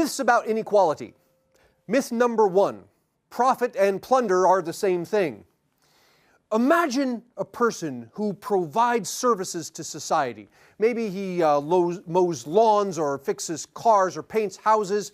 Myths about inequality. Myth number 1, profit and plunder are the same thing. Imagine a person who provides services to society. Maybe he mows lawns or fixes cars or paints houses,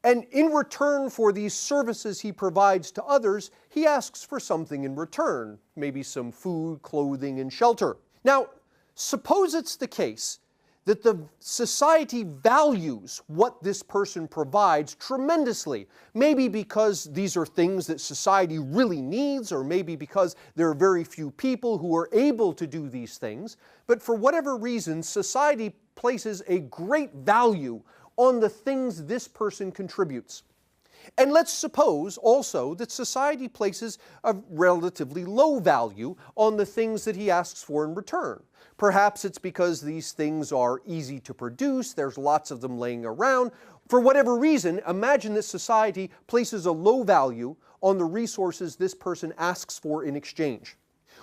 and in return for these services he provides to others, he asks for something in return, maybe some food, clothing, and shelter. Now, suppose it's the case that the society values what this person provides tremendously. Maybe because these are things that society really needs, or maybe because there are very few people who are able to do these things. But for whatever reason, society places a great value on the things this person contributes. And let's suppose also that society places a relatively low value on the things that he asks for in return. Perhaps it's because these things are easy to produce, there's lots of them laying around. For whatever reason, imagine that society places a low value on the resources this person asks for in exchange.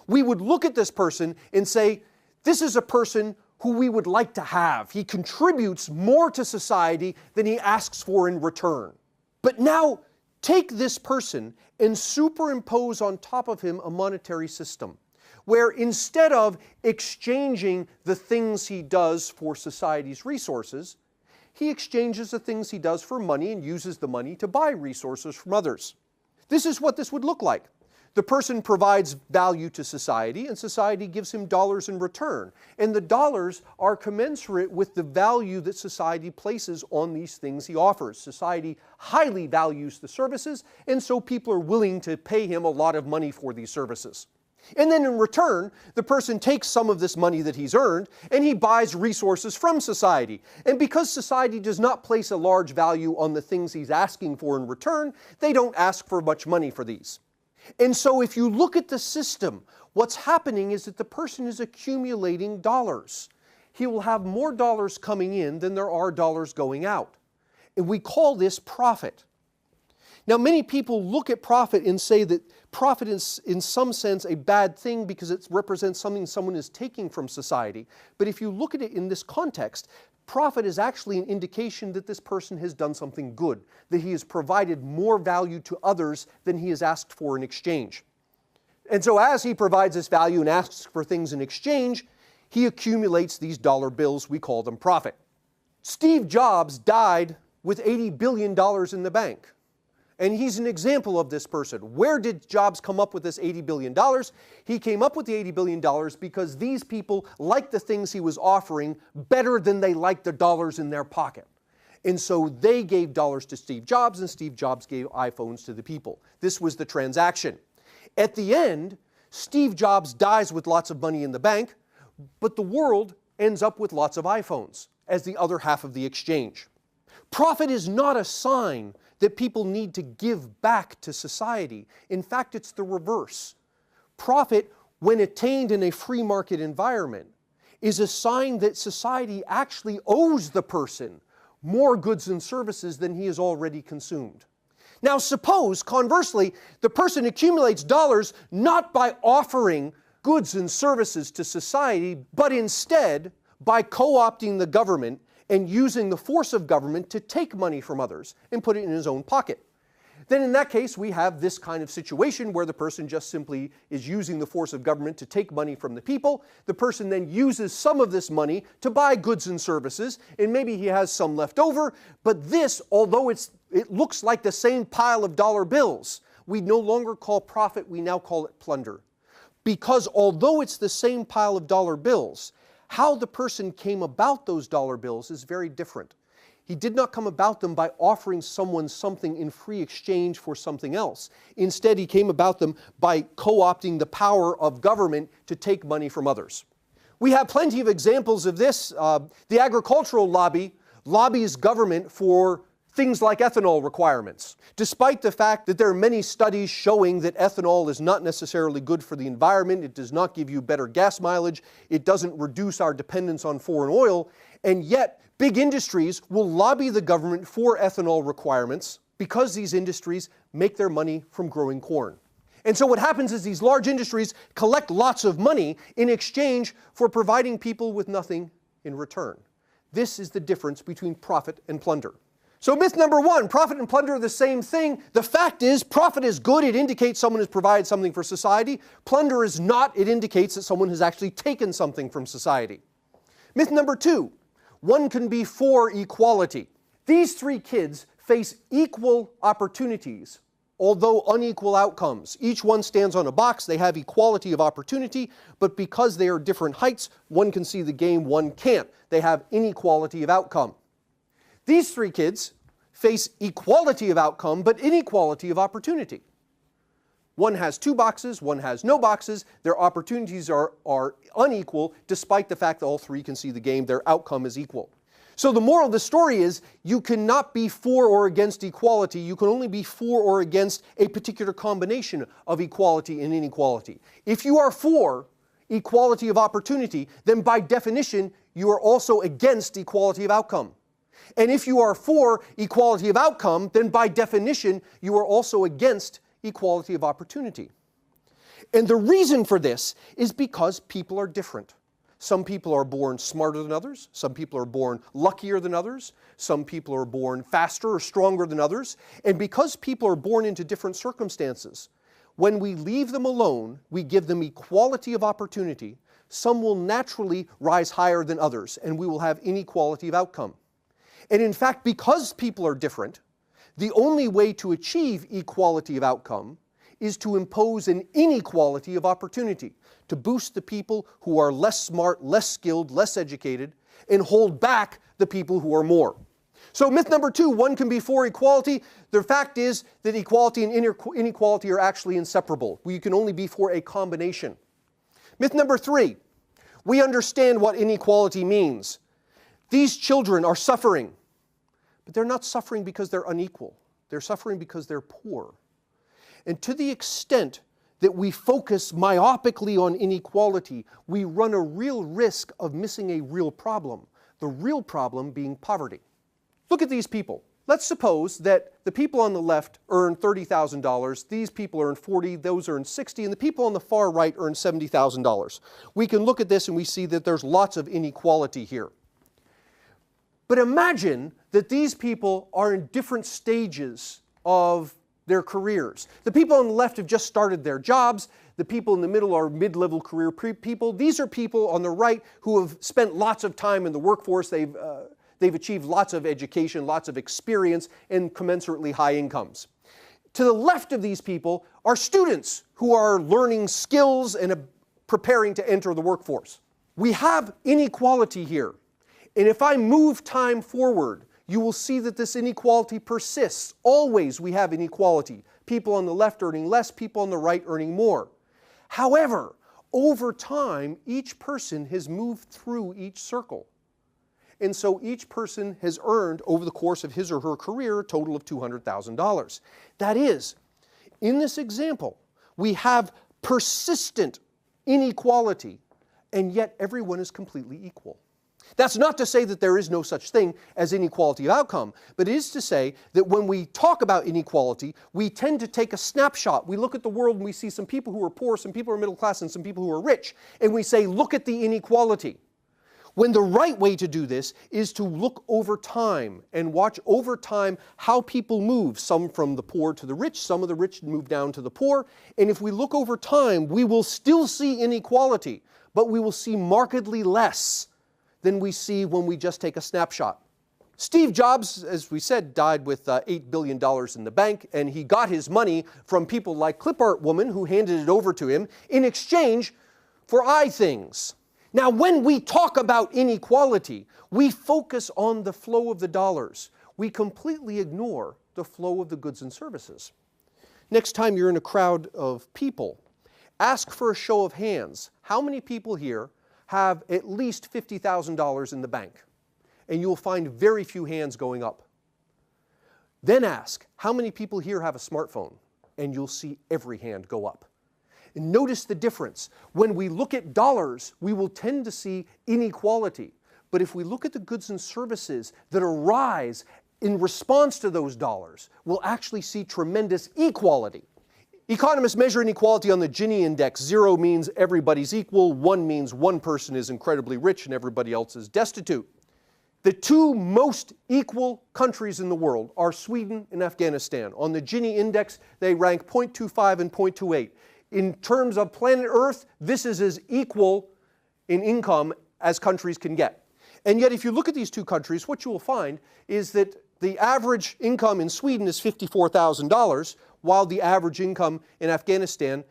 We would look at this person and say, this is a person who we would like to have. He contributes more to society than he asks for in return. But now, take this person and superimpose on top of him a monetary system, where instead of exchanging the things he does for society's resources, he exchanges the things he does for money and uses the money to buy resources from others. This is what this would look like. The person provides value to society, and society gives him dollars in return. And the dollars are commensurate with the value that society places on these things he offers. Society highly values the services, and so people are willing to pay him a lot of money for these services. And then in return, the person takes some of this money that he's earned and he buys resources from society. And because society does not place a large value on the things he's asking for in return, they don't ask for much money for these. And so if you look at the system, what's happening is that the person is accumulating dollars. He will have more dollars coming in than there are dollars going out. And we call this profit. Now, many people look at profit and say that profit is, in some sense, a bad thing because it represents something someone is taking from society. But if you look at it in this context, profit is actually an indication that this person has done something good, that he has provided more value to others than he has asked for in exchange. And so as he provides this value and asks for things in exchange, he accumulates these dollar bills. We call them profit. Steve Jobs died with $80 billion in the bank. And he's an example of this person. Where did Jobs come up with this $80 billion? He came up with the $80 billion because these people liked the things he was offering better than they liked the dollars in their pocket. And so they gave dollars to Steve Jobs, and Steve Jobs gave iPhones to the people. This was the transaction. At the end, Steve Jobs dies with lots of money in the bank, but the world ends up with lots of iPhones as the other half of the exchange. Profit is not a sign that people need to give back to society. In fact, it's the reverse. Profit, when attained in a free market environment, is a sign that society actually owes the person more goods and services than he has already consumed. Now suppose, conversely, the person accumulates dollars not by offering goods and services to society, but instead by co-opting the government and using the force of government to take money from others and put it in his own pocket. Then in that case, we have this kind of situation where the person just simply is using the force of government to take money from the people. The person then uses some of this money to buy goods and services, and maybe he has some left over, but this, although it looks like the same pile of dollar bills, we no longer call profit, we now call it plunder. Because although it's the same pile of dollar bills, how the person came about those dollar bills is very different. He did not come about them by offering someone something in free exchange for something else. Instead, he came about them by co-opting the power of government to take money from others. We have plenty of examples of this. The agricultural lobby lobbies government for things like ethanol requirements. Despite the fact that there are many studies showing that ethanol is not necessarily good for the environment, it does not give you better gas mileage, it doesn't reduce our dependence on foreign oil, and yet big industries will lobby the government for ethanol requirements because these industries make their money from growing corn. And so what happens is these large industries collect lots of money in exchange for providing people with nothing in return. This is the difference between profit and plunder. So myth number one, profit and plunder are the same thing. The fact is, profit is good. It indicates someone has provided something for society. Plunder is not. It indicates that someone has actually taken something from society. Myth number two, one can be for equality. These three kids face equal opportunities, although unequal outcomes. Each one stands on a box. They have equality of opportunity, but because they are different heights, one can see the game, one can't. They have inequality of outcome. These three kids face equality of outcome, but inequality of opportunity. One has two boxes, one has no boxes. Their opportunities are unequal, despite the fact that all three can see the game. Their outcome is equal. So the moral of the story is, you cannot be for or against equality. You can only be for or against a particular combination of equality and inequality. If you are for equality of opportunity, then by definition, you are also against equality of outcome. And if you are for equality of outcome, then by definition, you are also against equality of opportunity. And the reason for this is because people are different. Some people are born smarter than others. Some people are born luckier than others. Some people are born faster or stronger than others. And because people are born into different circumstances, when we leave them alone, we give them equality of opportunity. Some will naturally rise higher than others, and we will have inequality of outcome. And in fact, because people are different, the only way to achieve equality of outcome is to impose an inequality of opportunity, to boost the people who are less smart, less skilled, less educated, and hold back the people who are more. So myth number two, one can be for equality. The fact is that equality and inequality are actually inseparable. We can only be for a combination. Myth number three, we understand what inequality means. These children are suffering, but they're not suffering because they're unequal. They're suffering because they're poor. And to the extent that we focus myopically on inequality, we run a real risk of missing a real problem, the real problem being poverty. Look at these people. Let's suppose that the people on the left earn $30,000, these people earn $40,000, those earn $60,000, and the people on the far right earn $70,000. We can look at this and we see that there's lots of inequality here. But imagine that these people are in different stages of their careers. The people on the left have just started their jobs. The people in the middle are mid-level career people. These are people on the right who have spent lots of time in the workforce. They've achieved lots of education, lots of experience, and commensurately high incomes. To the left of these people are students who are learning skills and preparing to enter the workforce. We have inequality here. And if I move time forward, you will see that this inequality persists. Always we have inequality. People on the left earning less, people on the right earning more. However, over time, each person has moved through each circle. And so each person has earned, over the course of his or her career, a total of $200,000. That is, in this example, we have persistent inequality, and yet everyone is completely equal. That's not to say that there is no such thing as inequality of outcome, but it is to say that when we talk about inequality, we tend to take a snapshot. We look at the world and we see some people who are poor, some people who are middle class, and some people who are rich, and we say, look at the inequality. When the right way to do this is to look over time and watch over time how people move, some from the poor to the rich, some of the rich move down to the poor, and if we look over time, we will still see inequality, but we will see markedly less than we see when we just take a snapshot. Steve Jobs, as we said, died with $8 billion in the bank, and he got his money from people like Clip Art Woman, who handed it over to him in exchange for things. Now, when we talk about inequality, we focus on the flow of the dollars. We completely ignore the flow of the goods and services. Next time you're in a crowd of people, ask for a show of hands. How many people here have at least $50,000 in the bank? And you'll find very few hands going up. Then ask, how many people here have a smartphone? And you'll see every hand go up. And notice the difference. When we look at dollars, we will tend to see inequality. But if we look at the goods and services that arise in response to those dollars, we'll actually see tremendous equality. Economists measure inequality on the Gini index. 0 means everybody's equal. 1 means one person is incredibly rich and everybody else is destitute. The two most equal countries in the world are Sweden and Afghanistan. On the Gini index, they rank 0.25 and 0.28. In terms of planet Earth, this is as equal in income as countries can get. And yet, if you look at these two countries, what you will find is that the average income in Sweden is $54,000, while the average income in Afghanistan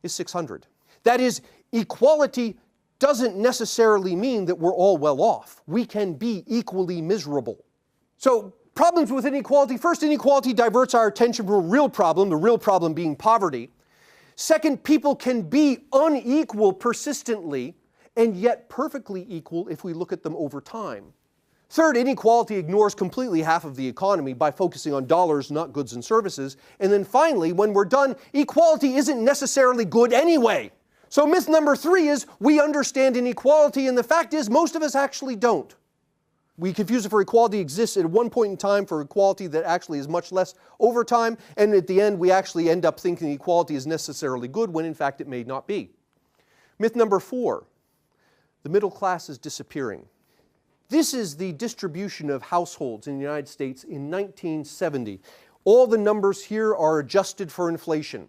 is $600. That is, equality doesn't necessarily mean that we're all well off. We can be equally miserable. So, problems with inequality. First, inequality diverts our attention from a real problem, the real problem being poverty. Second, people can be unequal persistently and yet perfectly equal if we look at them over time. Third, inequality ignores completely half of the economy by focusing on dollars, not goods and services. And then finally, when we're done, equality isn't necessarily good anyway. So myth number 3 is we understand inequality, and the fact is most of us actually don't. We confuse it for equality exists at one point in time for equality that actually is much less over time, and at the end we actually end up thinking equality is necessarily good when in fact it may not be. Myth number 4, the middle class is disappearing. This is the distribution of households in the United States in 1970. All the numbers here are adjusted for inflation.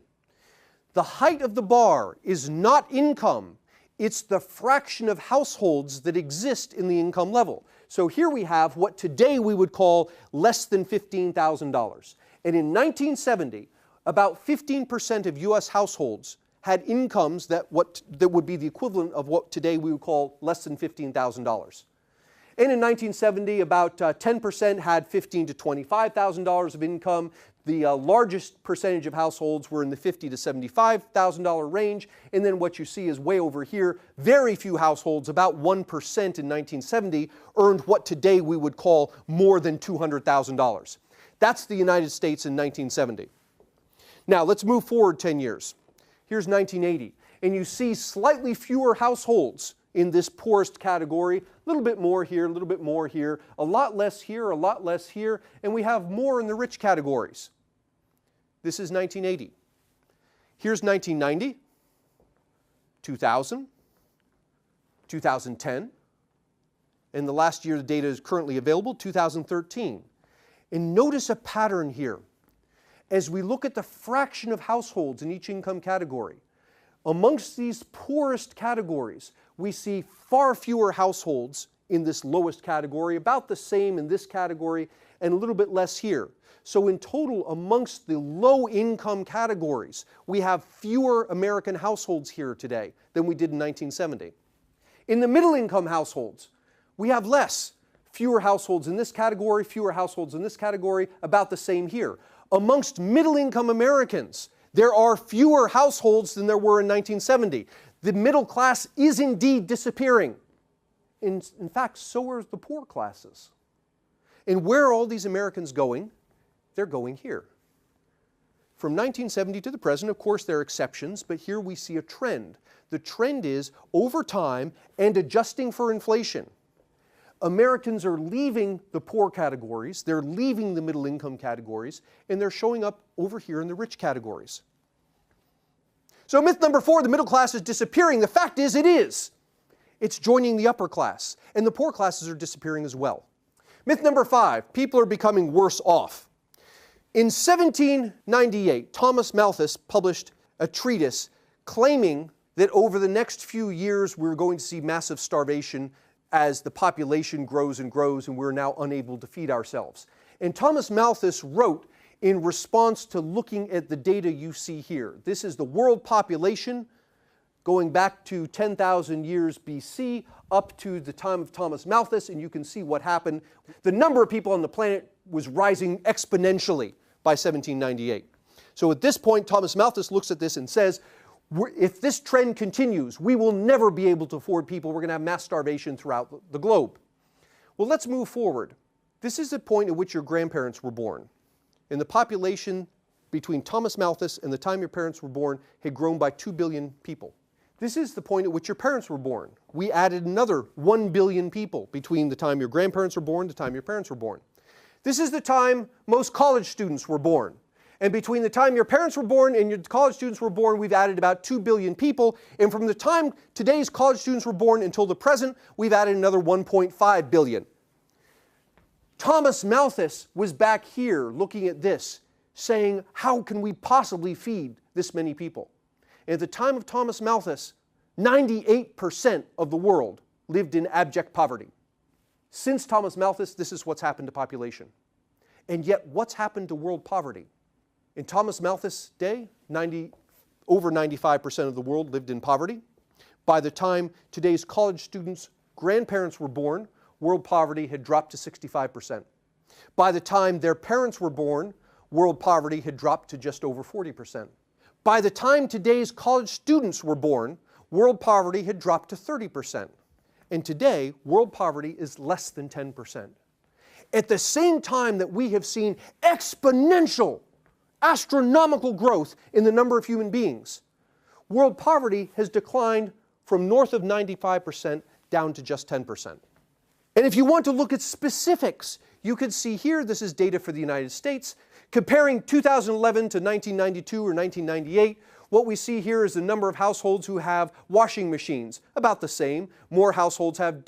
The height of the bar is not income, it's the fraction of households that exist in the income level. So here we have what today we would call less than $15,000. And in 1970, about 15% of US households had incomes that would be the equivalent of what today we would call less than $15,000. And in 1970, about 10% had $15,000 to $25,000 of income. The largest percentage of households were in the $50,000 to $75,000 range. And then what you see is way over here, very few households, about 1% in 1970, earned what today we would call more than $200,000. That's the United States in 1970. Now let's move forward 10 years. Here's 1980. And you see slightly fewer households in this poorest category, a little bit more here, a little bit more here, a lot less here, a lot less here, and we have more in the rich categories. This is 1980. Here's 1990, 2000, 2010, and the last year the data is currently available, 2013. And notice a pattern here. As we look at the fraction of households in each income category, amongst these poorest categories, we see far fewer households in this lowest category, about the same in this category, and a little bit less here. So in total, amongst the low-income categories, we have fewer American households here today than we did in 1970. In the middle-income households, we have less. Fewer households in this category, fewer households in this category, about the same here. Amongst middle-income Americans, there are fewer households than there were in 1970. The middle class is indeed disappearing. In fact, so are the poor classes. And where are all these Americans going? They're going here. From 1970 to the present, of course, there are exceptions, but here we see a trend. The trend is, over time and adjusting for inflation, Americans are leaving the poor categories, they're leaving the middle income categories, and they're showing up over here in the rich categories. So myth number 4, the middle class is disappearing. The fact is, it is. It's joining the upper class, and the poor classes are disappearing as well. Myth number 5, people are becoming worse off. In 1798, Thomas Malthus published a treatise claiming that over the next few years we're going to see massive starvation as the population grows and grows and we're now unable to feed ourselves. And Thomas Malthus wrote in response to looking at the data you see here. This is the world population going back to 10,000 years BC up to the time of Thomas Malthus, and you can see what happened. The number of people on the planet was rising exponentially by 1798. So at this point, Thomas Malthus looks at this and says, if this trend continues, we will never be able to afford people. We're going to have mass starvation throughout the globe. Well, let's move forward. This is the point at which your grandparents were born. And the population between Thomas Malthus and the time your parents were born had grown by 2 billion people. This is the point at which your parents were born. We added another 1 billion people between the time your grandparents were born and the time your parents were born. This is the time most college students were born. And between the time your parents were born and your college students were born, we've added about 2 billion people. And from the time today's college students were born until the present, we've added another 1.5 billion. Thomas Malthus was back here looking at this, saying, how can we possibly feed this many people? And at the time of Thomas Malthus, 98% of the world lived in abject poverty. Since Thomas Malthus, this is what's happened to population. And yet, what's happened to world poverty? In Thomas Malthus' day, over 95% of the world lived in poverty. By the time today's college students' grandparents were born, world poverty had dropped to 65%. By the time their parents were born, world poverty had dropped to just over 40%. By the time today's college students were born, world poverty had dropped to 30%. And today, world poverty is less than 10%. At the same time that we have seen exponential, astronomical growth in the number of human beings, world poverty has declined from north of 95% down to just 10%. And if you want to look at specifics, you can see here, this is data for the United States, comparing 2011 to 1992 or 1998, what we see here is the number of households who have washing machines, about the same. More households have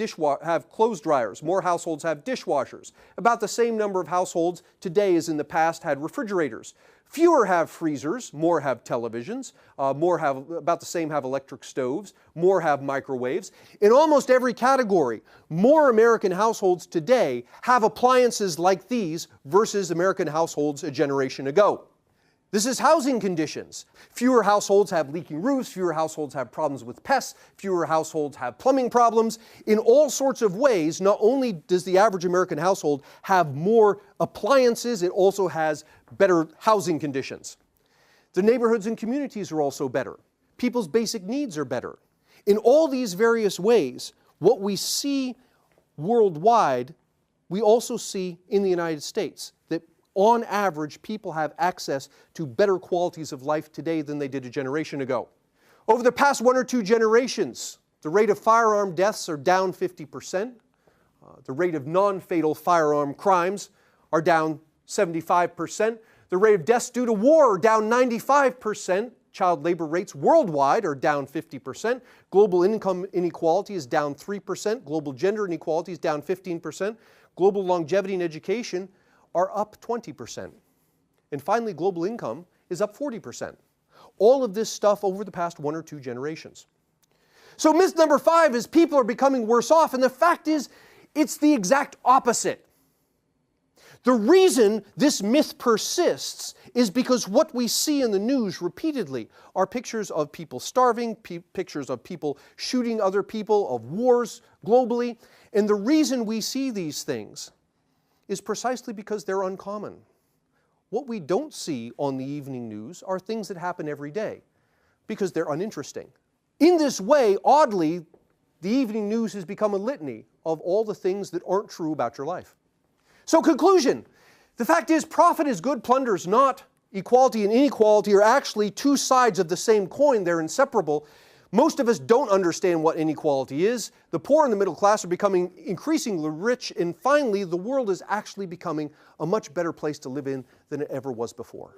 clothes dryers. More households have dishwashers. About the same number of households today as in the past had refrigerators. Fewer have freezers, more have televisions, about the same have electric stoves, more have microwaves. In almost every category, more American households today have appliances like these versus American households a generation ago. This is housing conditions. Fewer households have leaking roofs, fewer households have problems with pests, fewer households have plumbing problems. In all sorts of ways, not only does the average American household have more appliances, it also has better housing conditions. The neighborhoods and communities are also better. People's basic needs are better. In all these various ways, what we see worldwide, we also see in the United States, that on average, people have access to better qualities of life today than they did a generation ago. Over the past 1 or 2 generations, the rate of firearm deaths are down 50%. The rate of non-fatal firearm crimes are down 75%. The rate of deaths due to war are down 95%. Child labor rates worldwide are down 50%. Global income inequality is down 3%. Global gender inequality is down 15%. Global longevity and education are up 20%. And finally, global income is up 40%. All of this stuff over the past 1 or 2 generations. So myth number 5 is people are becoming worse off, and the fact is, it's the exact opposite. The reason this myth persists is because what we see in the news repeatedly are pictures of people starving, pictures of people shooting other people, of wars globally, and the reason we see these things is precisely because they're uncommon. What we don't see on the evening news are things that happen every day, because they're uninteresting. In this way, oddly, the evening news has become a litany of all the things that aren't true about your life. So conclusion, the fact is profit is good, plunder is not. Equality and inequality are actually 2 sides of the same coin. They're inseparable. Most of us don't understand what inequality is. The poor and the middle class are becoming increasingly rich, and finally, the world is actually becoming a much better place to live in than it ever was before.